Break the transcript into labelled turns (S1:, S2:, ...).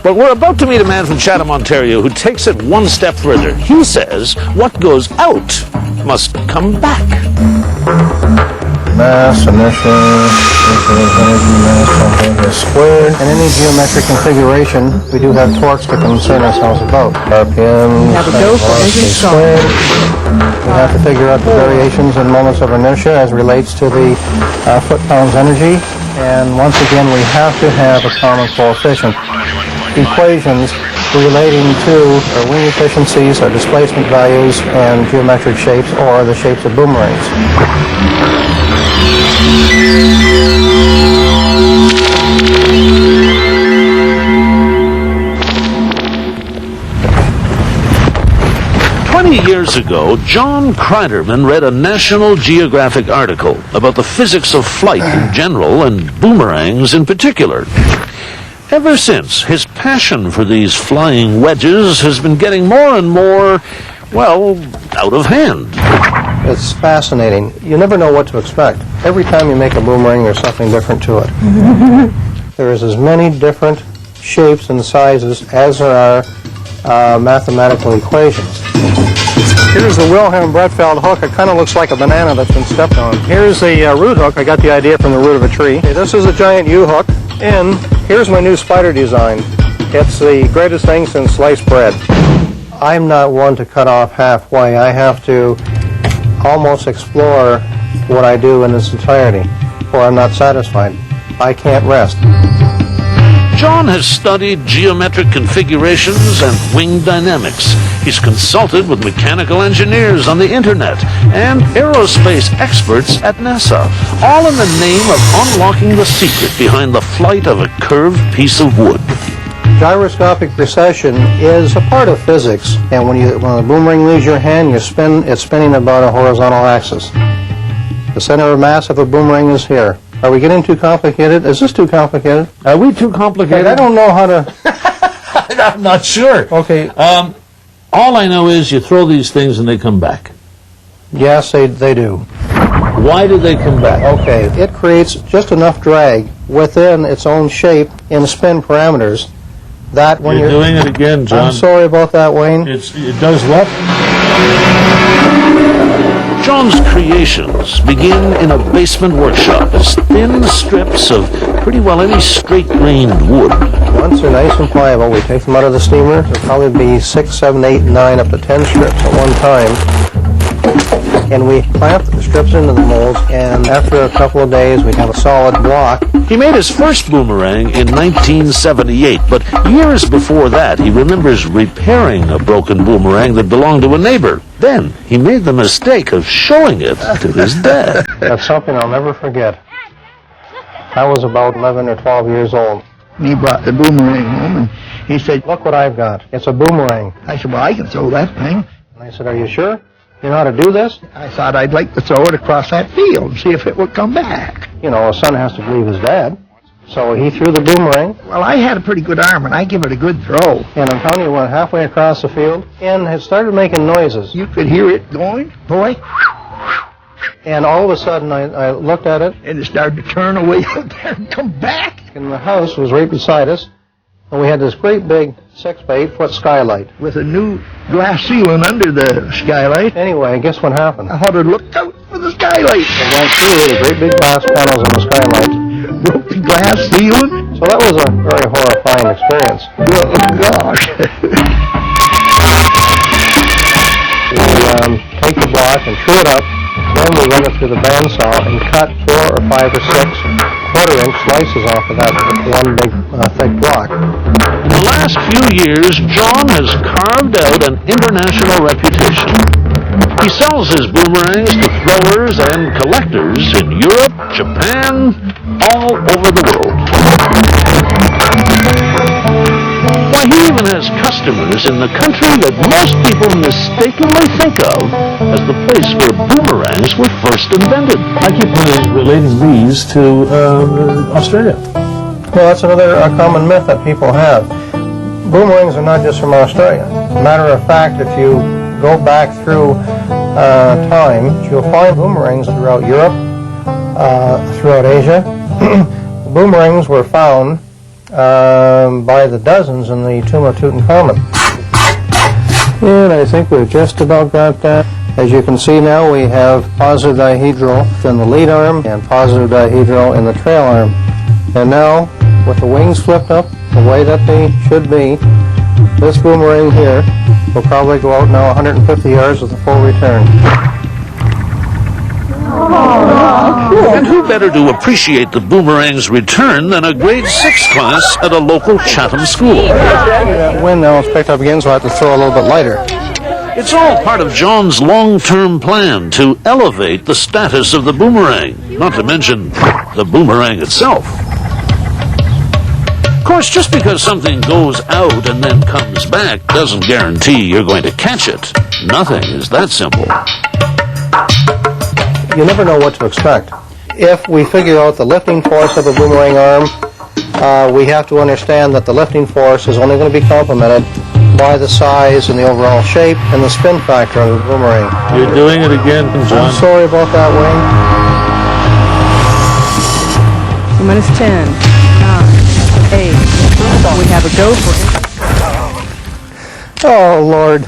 S1: But we're about to meet a man from Chatham, Ontario, who takes it one step further. He says what goes out must come back.
S2: Mass, inertia, energy, mass, squared. In any geometric configuration, we do have torques to concern ourselves about. RPM, squared. We have to figure out the variations in moments of inertia as relates to the foot-pounds energy. And once again, we have to have a common coefficient. Equations relating to wing efficiencies, displacement values, and geometric shapes, or the shapes of boomerangs.
S1: 20 years ago, John Kreiderman read a National Geographic article about the physics of flight in general and boomerangs in particular. Ever since, his passion for these flying wedges has been getting more and more, well, out of hand.
S2: It's fascinating. You never know what to expect. Every time you make a boomerang, there's something different to it. There's as many different shapes and sizes as there are mathematical equations. Here's the Wilhelm Bredfeld hook. It kind of looks like a banana that's been stepped on. Here's the root hook. I got the idea from the root of a tree. Okay, this is a giant U-hook. And here's my new spider design. It's the greatest thing since sliced bread. I'm not one to cut off halfway. I have to almost explore what I do in its entirety, or I'm not satisfied. I can't rest.
S1: John has studied geometric configurations and wing dynamics. He's consulted with mechanical engineers on the internet and aerospace experts at NASA, all in the name of unlocking the secret behind the flight of a curved piece of wood.
S2: Gyroscopic precession is a part of physics, and when the boomerang leaves your hand, it's spinning about a horizontal axis. The center of mass of a boomerang is here. Are we getting too complicated? Is this too complicated?
S1: Are we too complicated?
S2: I don't know how to...
S1: I'm not sure.
S2: Okay.
S1: All I know is you throw these things and they come back.
S2: Yes, they do.
S1: Why do they come back?
S2: Okay. It creates just enough drag within its own shape in spin parameters that when you're
S1: doing it again, John.
S2: I'm sorry about that, Wayne.
S1: It does what? John's creations begin in a basement workshop as thin strips of pretty well any straight-grained wood.
S2: Once they're nice and pliable, we take them out of the steamer. There'll probably be 6, 7, 8, 9, up to 10 strips at one time. And we clamp the strips into the molds, and after a couple of days, we have a solid block.
S1: He made his first boomerang in 1978, but years before that, he remembers repairing a broken boomerang that belonged to a neighbor. Then he made the mistake of showing it to his dad.
S2: That's something I'll never forget. I was about 11 or 12 years old.
S3: He brought the boomerang home, and he said,
S2: "Look what I've got. It's a boomerang."
S3: I said, "Well, I can throw that thing."
S2: And I said, "Are you sure? You know how to do this?"
S3: I thought I'd like to throw it across that field and see if it would come back.
S2: You know, a son has to believe his dad. So he threw the boomerang.
S3: Well, I had a pretty good arm, and I give it a good throw.
S2: And I'm telling you, went halfway across the field, and it started making noises.
S3: You could hear it going, boy.
S2: And all of a sudden, I looked at it.
S3: And it started to turn away out there and come back.
S2: And the house was right beside us. And we had this great big 6 by 8 foot skylight.
S3: With a new glass ceiling under the skylight.
S2: Anyway, guess what happened?
S3: I had to look out for the skylight.
S2: It went through the great big glass panels on the skylight.
S3: Broke the glass ceiling.
S2: So that was a very horrifying experience.
S3: Oh, gosh.
S2: We take the block and true it up. Then we run it through the bandsaw and cut 4 or 5 or 6 quarter-inch slices off of that one big thick block.
S1: In the last few years, John has carved out an international reputation. He sells his boomerangs to throwers and collectors in Europe, Japan, all over the world. Why, he even has customers in the country that most people mistakenly think of as the place where boomerangs were first invented. I keep relating these to Australia.
S2: Well, that's another common myth that people have. Boomerangs are not just from Australia. Matter of fact, if you go back through time, you'll find boomerangs throughout Europe, throughout Asia. Boomerangs were found by the dozens in the Tomb of Tutankhamun. And I think we've just about got that. As you can see now, we have positive dihedral in the lead arm and positive dihedral in the trail arm. And now, with the wings flipped up the way that they should be, this boomerang here will probably go out now 150 yards with a full return.
S1: And who better to appreciate the boomerang's return than a grade 6 class at a local Chatham school?
S2: That wind now is picked up again, so I have to throw a little bit lighter.
S1: It's all part of John's long-term plan to elevate the status of the boomerang, not to mention the boomerang itself. Of course, just because something goes out and then comes back doesn't guarantee you're going to catch it. Nothing is that simple.
S2: You never know what to expect. If we figure out the lifting force of a boomerang arm, we have to understand that the lifting force is only going to be complemented by the size and the overall shape and the spin factor of the boomerang.
S4: You're doing it again, John.
S2: I'm sorry about that, Wayne.
S5: 2 minutes 10, 9, 8. We have a go for it.
S2: Oh, Lord.